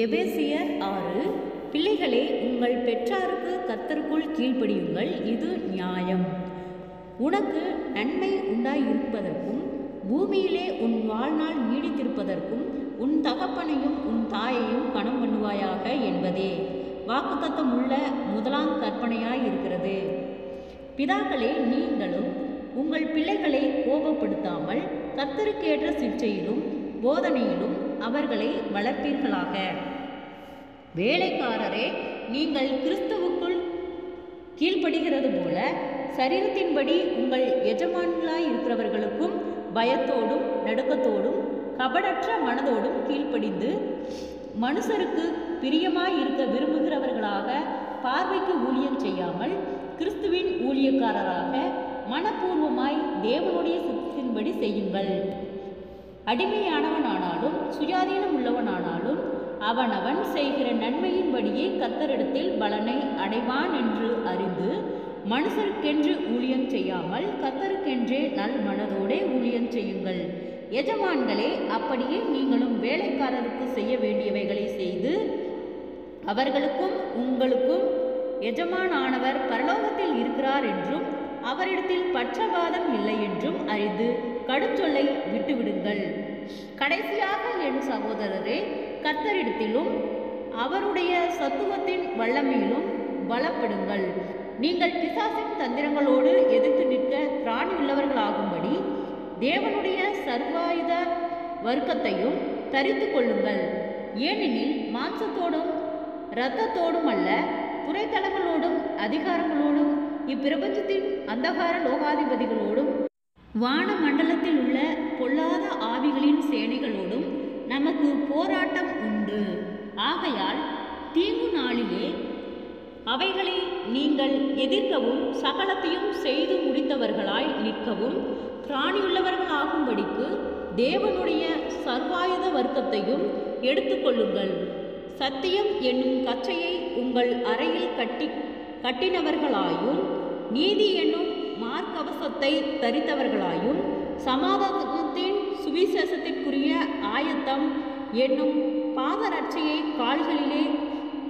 எபேசியர் 6. பிள்ளைகளே, உங்கள் பெற்றாருக்கு கர்த்தருக்குள் கீழ்ப்படியுங்கள், இது நியாயம். உனக்கு நன்மை உண்டாயிருப்பதற்கும் பூமியிலே உன் வாழ்நாள் நீடித்திருப்பதற்கும் உன் தகப்பனையும் உன் தாயையும் கனம் பண்ணுவாயாக என்பதே வாக்குத்தத்தமுள்ள முதலாம் கற்பனையாயிருக்கிறது. பிதாக்களே, நீங்களும் உங்கள் பிள்ளைகளை கோபப்படுத்தாமல் கர்த்தருக்கேற்ற சிற்சையிலும் போதனையிலும் அவர்களை வளர்ப்பீர்களாக. வேலைக்காரரே, நீங்கள் கிறிஸ்துவுக்குள் கீழ்ப்படுகிறது போல சரீரத்தின்படி உங்கள் எஜமான்களாய் இருக்கிறவர்களுக்கும் பயத்தோடும் நடுக்கத்தோடும் கபடற்ற மனதோடும் கீழ்ப்படிந்து மனுஷருக்கு பிரியமாயிருக்க விரும்புகிறவர்களாக பார்வைக்கு ஊழியம் செய்யாமல் கிறிஸ்துவின் ஊழியக்காரராக மனப்பூர்வமாய் தேவனுடைய சித்தத்தின்படி செய்யுங்கள். அடிமையானவனானாலும் சுயாதீனம் உள்ளவனானாலும் அவனவன் செய்கிற நன்மையின்படியே கர்த்தரிடத்தில் பலனை அடைவான் என்று அறிந்து மனுஷருக்கென்று ஊழியம் செய்யாமல் கர்த்தருக்கென்றே நல் மனதோடே ஊழியம் செய்யுங்கள். எஜமான்களே, அப்படியே நீங்களும் வேலைக்காரருக்கு செய்ய வேண்டியவைகளை செய்து அவர்களுக்கும் உங்களுக்கும் எஜமானானவர் பரலோகத்தில் இருக்கிறார் என்றும் அவரிடத்தில் பட்சபாதம் இல்லை என்றும் அறிந்து கடுஞ்சொல்லை விட்டுவிடுங்கள். கடைசியாக என் சகோதரரே, கர்த்தரிடத்திலும் அவருடைய சத்துவத்தின் வல்லமையிலும் பலப்படுங்கள். நீங்கள் பிசாசின் தந்திரங்களோடு எதிர்த்து நிற்க திராணியுள்ளவர்களாகும்படி தேவனுடைய சர்வாயுத வர்க்கத்தையும் தரித்து கொள்ளுங்கள். ஏனெனில் மாம்சத்தோடும் இரத்தத்தோடும் அல்ல, துறைத்தலங்களோடும் அதிகாரங்களோடும் இப்பிரபஞ்சத்தின் அந்தகார லோகாதிபதிகளோடும் வான மண்டலத்தில் உள்ள பொல்லாத ஆவிகளின் சேனைகளோடும் நமக்கு போராட்டம் உண்டு. ஆகையால் தீங்கு நாளிலே அவைகளை நீங்கள் எதிர்க்கவும் சகலத்தையும் செய்து முடித்தவர்களாய் நிற்கவும் திராணியுள்ளவர்களாகும்படிக்கு தேவனுடைய சர்வாயுத வர்க்கத்தையும் எடுத்துக்கொள்ளுங்கள். சத்தியம் என்னும் கச்சையை உங்கள் அறையில் கட்டினவர்களாயும் நீதி என்னும் மார்க்கவசத்தை தரித்தவர்களாயும் சமாதானத்தின் சுவிசேஷத்திற்குரிய ஆயத்தம் என்னும் பாதரட்சையை கால்களிலே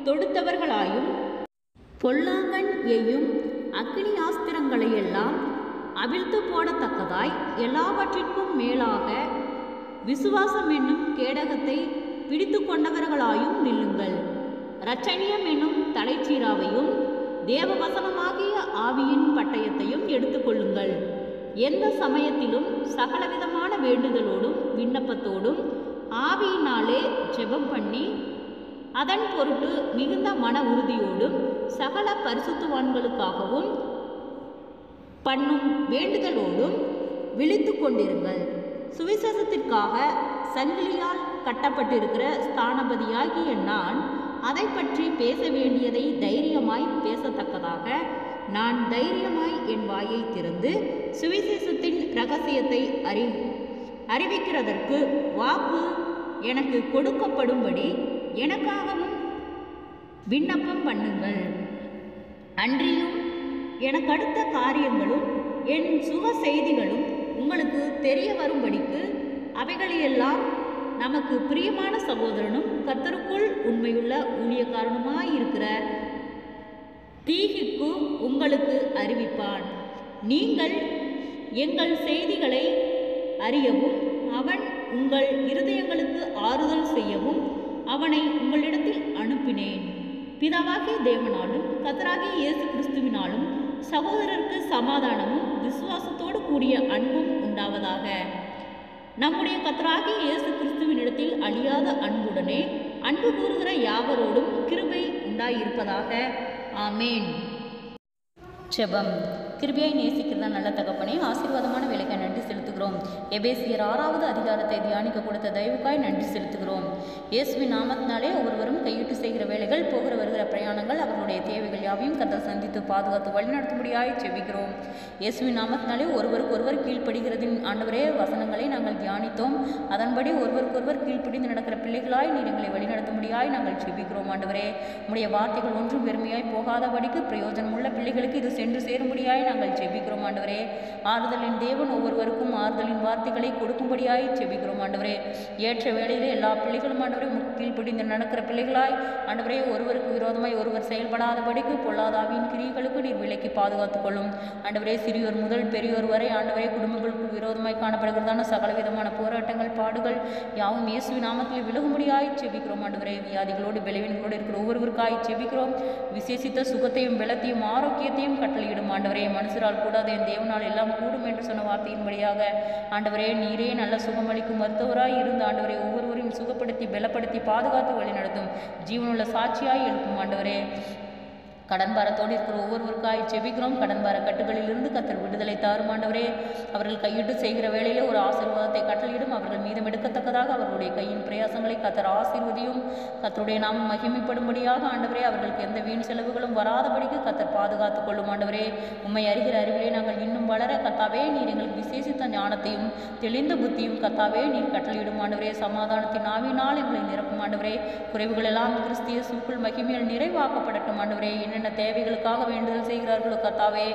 தொடுத்தவர்களாயும் பொல்லாங்கன் எய்யும் அக்கினி ஆஸ்திரங்களையெல்லாம் அவிழ்த்து போடத்தக்கதாய் எல்லாவற்றிற்கும் மேலாக விசுவாசம் என்னும் கேடகத்தை பிடித்து கொண்டவர்களாயும் நில்லுங்கள். இரட்சணியம் என்னும் தலைச்சீராவையும் தேவவசனமாகிய ஆவியின் பட்டயத்தையும் எடுத்துக்கொள்ளுங்கள். எந்த சமயத்திலும் சகலவிதமான வேண்டுதலோடும் விண்ணப்பத்தோடும் ஆவியினாலே ஜெபம் பண்ணி அதன் பொருட்டு மிகுந்த மன உறுதியோடும் சகல பரிசுத்தவான்களுக்காகவும் பண்ணும் வேண்டுதலோடும் விழித்து கொண்டிருங்கள். சுவிசேஷத்திற்காக சங்கிலியால் கட்டப்பட்டிருக்கிற ஸ்தானபதியாகிய நான் அதை பற்றி பேச வேண்டியதை தைரியமாய் பேசத்தக்கதாக நான் தைரியமாய் என் வாயை திறந்து சுவிசேஷத்தின் இரகசியத்தை அறிவிக்கிறதற்கு வாக்கு எனக்கு கொடுக்கப்படும்படி எனக்காகவும் விண்ணப்பம் பண்ணுங்கள். அன்றியும் எனக்கடுத்த காரியங்களும் என் சுக செய்திகளும் உங்களுக்கு தெரிய வரும்படிக்கு அவைகளையெல்லாம் நமக்கு பிரியமான சகோதரனும் கர்த்தருக்குள் உண்மையுள்ள ஊழியக்காரனுமாயிருக்கிற தீகிக்கு உங்களுக்கு அறிவிப்பான். நீங்கள் எங்கள் செய்திகளை அறியவும் அவன் உங்கள் இருதயங்களுக்கு ஆறுதல் செய்யவும் அவனை உங்களிடத்தில் அனுப்பினேன். பிதாவாகிய தேவனாலும் கர்த்தராகிய இயேசு கிறிஸ்துவினாலும் சகோதரருக்கு சமாதானமும் விசுவாசத்தோடு கூடிய அன்பும் உண்டாவதாக. நம்முடைய கர்த்தராகிய இயேசு கிறிஸ்துவினிடத்தில் அழியாத அன்புடனே அன்பு கூறுகிற யாவரோடும் கிருபை உண்டாயிருப்பதாக. ஆமேன். ஜெபம். கிருபையை நேசிக்கிறதா நல்ல தகப்பனே, ஆசீர்வாதமான வேலைக்காய் நன்றி செலுத்துகிறோம். எபேசியர் 6வது அதிகாரத்தை தியானிக்க கொடுத்த தயவுக்காய் நன்றி செலுத்துகிறோம். இயேசுவின் நாமத்தினாலே ஒவ்வொருவரும் கையிட்டு செய்கிற வேலைகள், போகிற வருகிற பிரயாணங்கள், அவர்களுடைய தேவைகள் யாவையும் கர்த்தர் சந்தித்து பாதுகாத்து வழிநடத்தும்படியாய் ஜெபிக்கிறோம். இயேசுவின் நாமத்தினாலே ஒருவருக்கு ஒருவர் கீழ்ப்படுகிறதின் ஆண்டவரே வசனங்களை நாங்கள் தியானித்தோம். அதன்படி ஒருவருக்கொருவர் கீழ்ப்படிந்து நடக்கிற பிள்ளைகளாய் நீர் எங்களை வழிநடத்தும்படியாய் நாங்கள் ஜெபிக்கிறோம். ஆண்டவரே, உம்முடைய வார்த்தைகள் ஒன்றும் வெறுமையாய் போகாதபடிக்கு பிரயோஜனமுள்ள பிள்ளைகளுக்கு இது சென்று சேரும்படியாய் நாங்கள் ஜெபிக்கிறோம். ஆண்டவரே, ஆறுதலின் தேவன் ஒவ்வொருவருக்கும் ஆறுதலின் வார்த்தைகளை கொடுக்கும்படியாய் ஜெபிக்கிறோம். ஆண்டவரே, ஏற்ற வேளையிலே எல்லா பிள்ளைகளும் ஆண்டவரே கீழ்ப்படிந்து நடக்கிற பிள்ளைகளாய் ஆண்டவரே ஒருவருக்கு விரோதமாய் ஒருவர் செயல்படாதபடிக்கு பொல்லாதாவின் கிரியைகளுக்கு நீர் விலக்கி பாதுகாத்துக் கொள்ளும். ஆண்டவரே சிறியோர் முதல் பெரியோர் வரை ஆண்டவரே குடும்பங்களுக்கு விரோதமாய் காணப்படுகிறதான சகலவிதமான போராட்டங்கள் பாடுகள் யாவும் இயேசுவின் நாமத்தில் விலகும்படியாய் செபிக்கிறோம். ஆண்டவரே வியாதிகளோடு பலவீனங்களோடு இருக்கிற ஒவ்வொருவருக்காய் செபிக்கிறோம். விசேஷித்த சுகத்தையும் பலத்தையும் ஆரோக்கியத்தையும் கட்டளையிடும். ஆண்டவரே மனுஷரால் கூடாத என் தேவனால் எல்லாம் கூடும் என்று சொன்ன வார்த்தையின்படியாக ஆண்டவரே நீரே நல்ல சுகமளிக்கும் மருத்துவராய் இருந்து ஆண்டவரே ஒவ்வொருவரையும் சுகப்படுத்தி பலப்படுத்தி பாதுகாத்து வழிநடத்தும் ஜீவனுள்ள சாட்சியாய் எழுப்பும். ஆண்டவரே கடன் பாரத்தோடு இருக்கிற ஒவ்வொருவருக்காய் செபிக்கிறோம். கடன் பார கட்டுகளிலிருந்து கர்த்தர் விடுதலை தாரும். ஆண்டவரே அவர்கள் கையிட்டு செய்கிற வேளையிலே ஒரு ஆசீர்வாதத்தை கட்டளையிடும். அவர்கள் மீதம் எடுக்கத்தக்கதாக அவர்களுடைய கையின் பிரயாசங்களை கர்த்தர் ஆசீர்வதியும். கர்த்தருடைய நாமம் மகிமைப்படும்படியாக ஆண்டவரே அவர்களுக்கு எந்த வீண் செலவுகளும் வராதபடிக்கு கர்த்தர் பாதுகாத்துக் கொள்ளும். ஆண்டவரே உம்மை அறிகிற அறிவிலே நாங்கள் இன்னும் வளர கர்த்தாவே நீர் எங்களுக்கு விசேஷித்த ஞானத்தையும் தெளிந்த புத்தியும் கர்த்தாவே நீர் கட்டளையிடும். ஆண்டவரே சமாதானத்தின் ஆவியினால் எங்களை நிரப்பும். ஆண்டவரே குறைவுகள் எல்லாம் கிறிஸ்து இயேசுவுக்குள் மகிமையில் நிறைவாக்கப்படட்டும். ஆண்டவரே என்னென்ன தேவைகளுக்காக வேண்டுதல் செய்கிறார்களோ கர்த்தாவே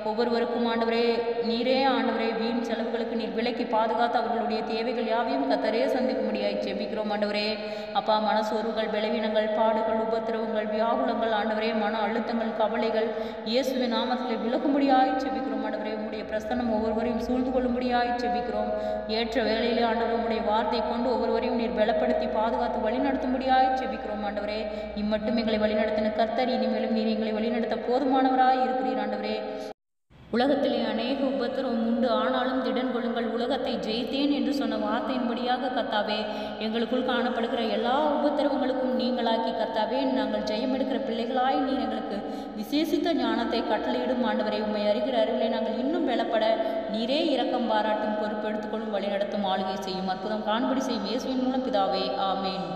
ஒவ்வொருவருக்கும் ஆண்டவரே நீரே ஆண்டவரே வீண் செலவுகளுக்கு நீர் விலக்கி பாதுகாத்து அவர்களுடைய தேவைகள் யாவையும் கர்த்தரே சந்திக்கும்படியாய் செபிக்கிறோம். ஆண்டவரே அப்பா மனசோர்வுகள் பலவீனங்கள் பாடுகள் உபத்திரவங்கள் வியாகுலங்கள் ஆண்டவரே மன அழுத்தங்கள் கவலைகள் இயேசுவின் நாமத்தில் விலகும்படியாய் செபிக்கிறோம். ஆண்டவரே உம்முடைய பிரசன்னம் ஒவ்வொருவரையும் சூழ்ந்து கொள்ளும்படியாய் செபிக்கிறோம். ஏற்ற வேளையிலே ஆண்டவரே உம்முடைய வார்த்தை கொண்டு ஒவ்வொருவரையும் நீர் பலப்படுத்தி பாதுகாத்து வழிநடத்தும்படியாய் செபிக்கிறோம். ஆண்டவரே இம்மட்டும் எங்களை வழிநடத்தின கர்த்தர் இனிமேலும் நீர் எங்களை வழிநடத்த போதுமானவராய் இருக்கிறீர். ஆண்டவரே உலகத்திலே அநேக உபத்திரவம் உண்டு, ஆனாலும் திடன் கொள்ளுங்கள் உலகத்தை ஜெயித்தேன் என்று சொன்ன வார்த்தையின்படியாக கர்த்தாவே எங்களுக்குள் காணப்படுகிற எல்லா உபத்திரவங்களுக்கும் நீங்களாக்கி கர்த்தாவே நாங்கள் ஜெயம் எடுக்கிற பிள்ளைகளாய் நீர் எங்களுக்கு விசேஷித்த ஞானத்தை கட்டளையிடும். ஆண்டவரை உம்மை அறிகிற அறிவிலே நாங்கள் இன்னும் பலப்பட நீரே இரக்கம் பாராட்டும் பொறுப்பெடுத்துக்கொள்ளும் வழிநடத்தும் ஆளுகை செய்யும் அற்புதம் காண்படி செய்யும் இயேசுவின் மூலம் பிதாவே ஆமேன்.